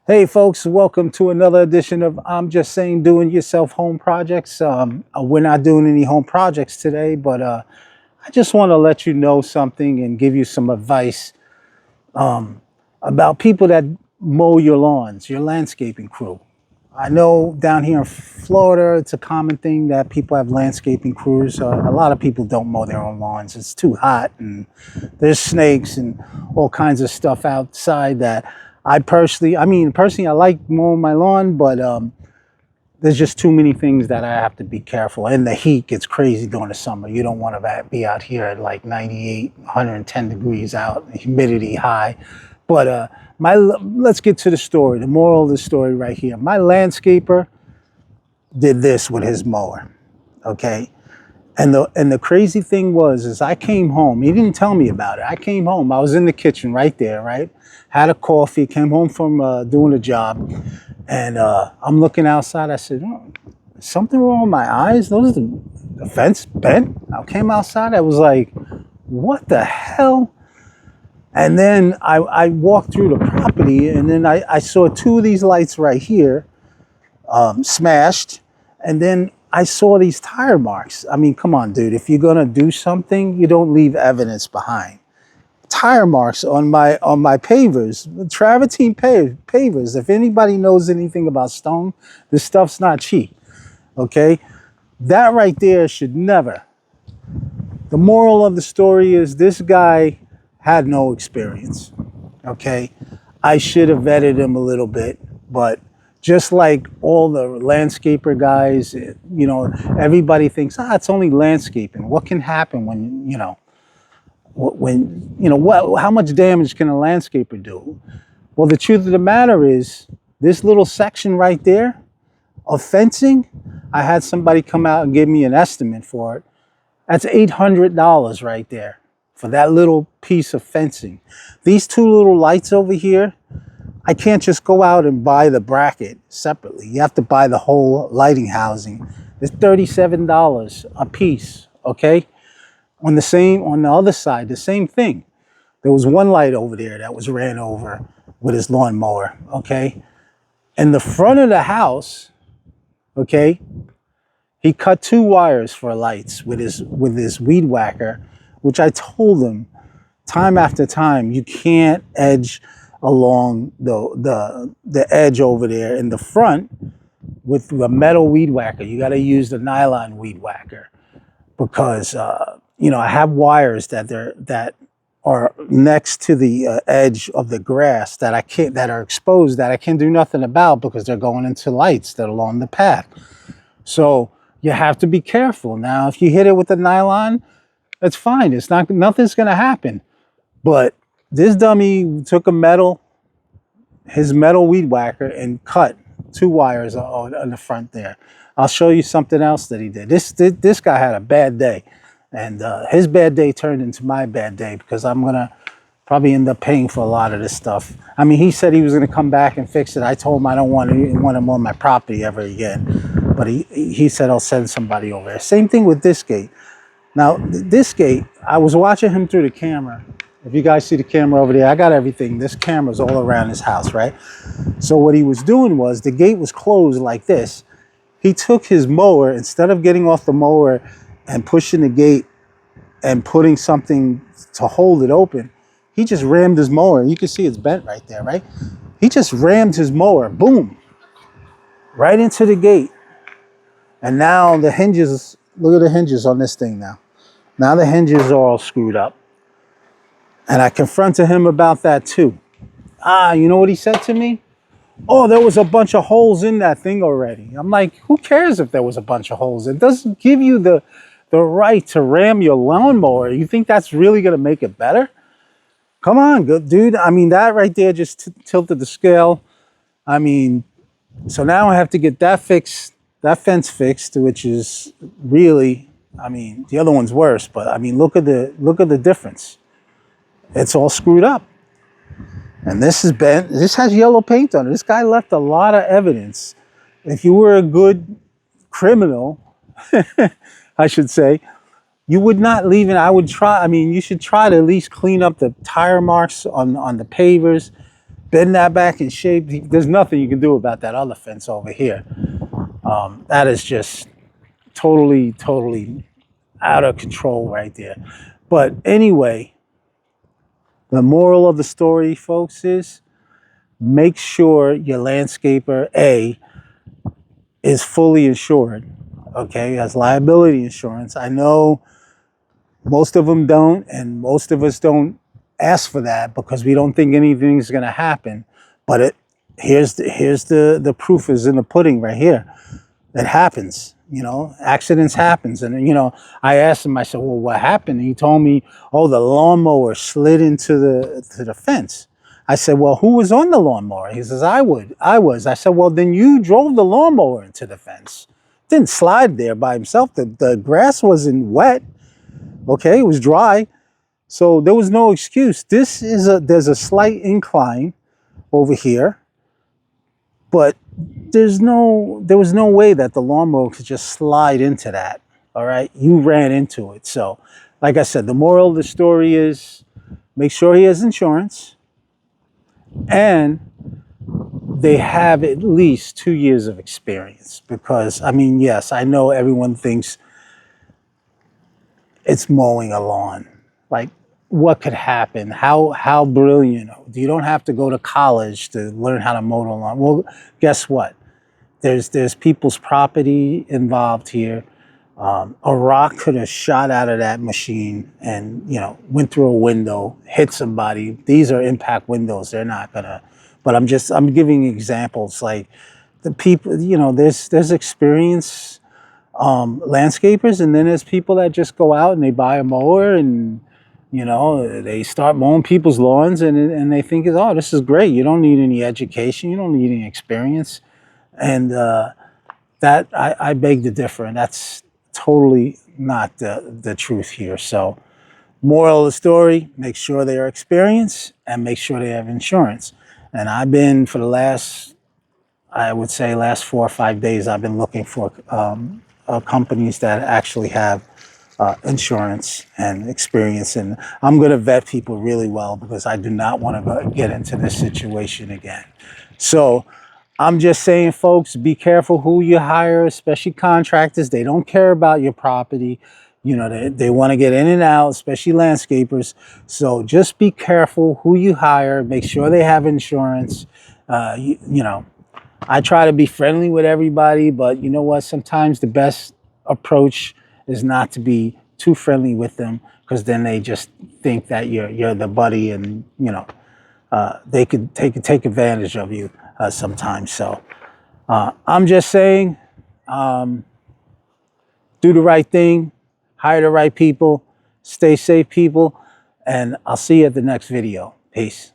Hey folks, welcome to another edition of I'm Just Saying Doing Yourself Home Projects. We're not doing any home projects today, but I just want to let you know something and give you some advice about people that mow your lawns, your landscaping crew. I know down here in Florida, it's a common thing that people have landscaping crews. A lot of people don't mow their own lawns. It's too hot and there's snakes and all kinds of stuff outside that personally, I like mowing my lawn, but there's just too many things that I have to be careful. And the heat gets crazy during the summer. You don't want to be out here at like 98, 110 degrees out, humidity high. But let's get to the story. The moral of the story right here. My landscaper did this with his mower, okay? And the crazy thing is I came home. He didn't tell me about it. I came home. I was in the kitchen right there, right? Had a coffee, came home from doing a job. And I'm looking outside. I said, oh, is something wrong with my eyes? The fence bent. I came outside. I was like, what the hell? And then I walked through the property, and then I saw two of these lights right here smashed. And then I saw these tire marks. I mean, come on, dude. If you're going to do something, you don't leave evidence behind. Tire marks on my pavers, travertine pavers. If anybody knows anything about stone, this stuff's not cheap, okay? That right there should never. The moral of the story is this guy had no experience, okay? I should have vetted him a little bit, but just like all the landscaper guys, everybody thinks, it's only landscaping. What can happen how much damage can a landscaper do? Well, the truth of the matter is, this little section right there of fencing, I had somebody come out and give me an estimate for it. That's $800 right there for that little piece of fencing. These two little lights over here, I can't just go out and buy the bracket separately. You have to buy the whole lighting housing. It's $37 a piece, okay? On the other side, the same thing. There was one light over there that was ran over with his lawnmower, okay? In the front of the house, okay, he cut two wires for lights with his weed whacker, which I told him time after time, you can't edge along the edge over there in the front with the metal weed whacker. You got to use the nylon weed whacker because I have wires that are next to the edge of the grass that are exposed that I can't do nothing about because they're going into lights that are along the path. So you have to be careful. Now, if you hit it with the nylon, that's fine. Nothing's going to happen. But this dummy took his metal weed whacker and cut two wires on the front there. I'll show you something else that he did. This guy had a bad day. And his bad day turned into my bad day because I'm going to probably end up paying for a lot of this stuff. I mean, he said he was going to come back and fix it. I told him I don't want him on my property ever again. But he said I'll send somebody over there. Same thing with this gate. Now, this gate, I was watching him through the camera. If you guys see the camera over there, I got everything. This camera's all around his house, right? So what he was doing was the gate was closed like this. He took his mower, instead of getting off the mower and pushing the gate and putting something to hold it open, he just rammed his mower. You can see it's bent right there, right? He just rammed his mower, boom, right into the gate. And now the hinges, look at the hinges on this thing now. Now the hinges are all screwed up. And I confronted him about that too. You know what he said to me? Oh, there was a bunch of holes in that thing already. I'm like, who cares if there was a bunch of holes? It doesn't give you the right to ram your lawnmower. You think that's really going to make it better? Come on, good dude. I mean, that right there just tilted the scale. I mean, so now I have to get that fence fixed, which is really, I mean, the other one's worse, but I mean, look at the difference. It's all screwed up. And this is bent. This has yellow paint on it. This guy left a lot of evidence. If you were a good criminal, I should say, you would not leave it. You should try to at least clean up the tire marks on the pavers. bend that back in shape. There's nothing you can do about that other fence over here. That is just totally out of control right there. But anyway, the moral of the story, folks, is make sure your landscaper, A, is fully insured, okay, has liability insurance. I know most of them don't, and most of us don't ask for that because we don't think anything's going to happen. But here's the proof is in the pudding right here. It happens, you know, accidents happens. And, you know, I asked him, I said, well, what happened? And he told me, oh, the lawnmower slid into the fence. I said, well, who was on the lawnmower? He says, I was. I said, well, then you drove the lawnmower into the fence. Didn't slide there by himself. The grass wasn't wet. Okay, it was dry. So there was no excuse. There's a slight incline over here, but there was no way that the lawnmower could just slide into that. All right, you ran into it. So, like I said, the moral of the story is make sure he has insurance, and they have at least 2 years of experience. Because, I mean, yes, I know everyone thinks it's mowing a lawn. Like, what could happen? How brilliant? You don't have to go to college to learn how to mow the lawn. Well, guess what? There's people's property involved here. A rock could have shot out of that machine and, you know, went through a window, hit somebody. These are impact windows. They're not gonna. But I'm giving examples. Like, the people, you know, there's experience landscapers, and then there's people that just go out and they buy a mower and, you know, they start mowing people's lawns, and they think, oh, this is great. You don't need any education. You don't need any experience. And that I beg to differ, and that's totally not the truth here. So, moral of the story: make sure they are experienced and make sure they have insurance. And I've been, for the last, I would say, last 4 or 5 days, I've been looking for companies that actually have insurance and experience. And I'm going to vet people really well because I do not want to get into this situation again. So I'm just saying, folks, be careful who you hire, especially contractors. They don't care about your property. You know, they want to get in and out, especially landscapers. So just be careful who you hire. Make sure they have insurance. You know, I try to be friendly with everybody, but you know what? Sometimes the best approach is not to be too friendly with them, because then they just think that you're the buddy, and, you know, they could take advantage of you sometimes. So I'm just saying, do the right thing, hire the right people, stay safe, people, and I'll see you at the next video. Peace.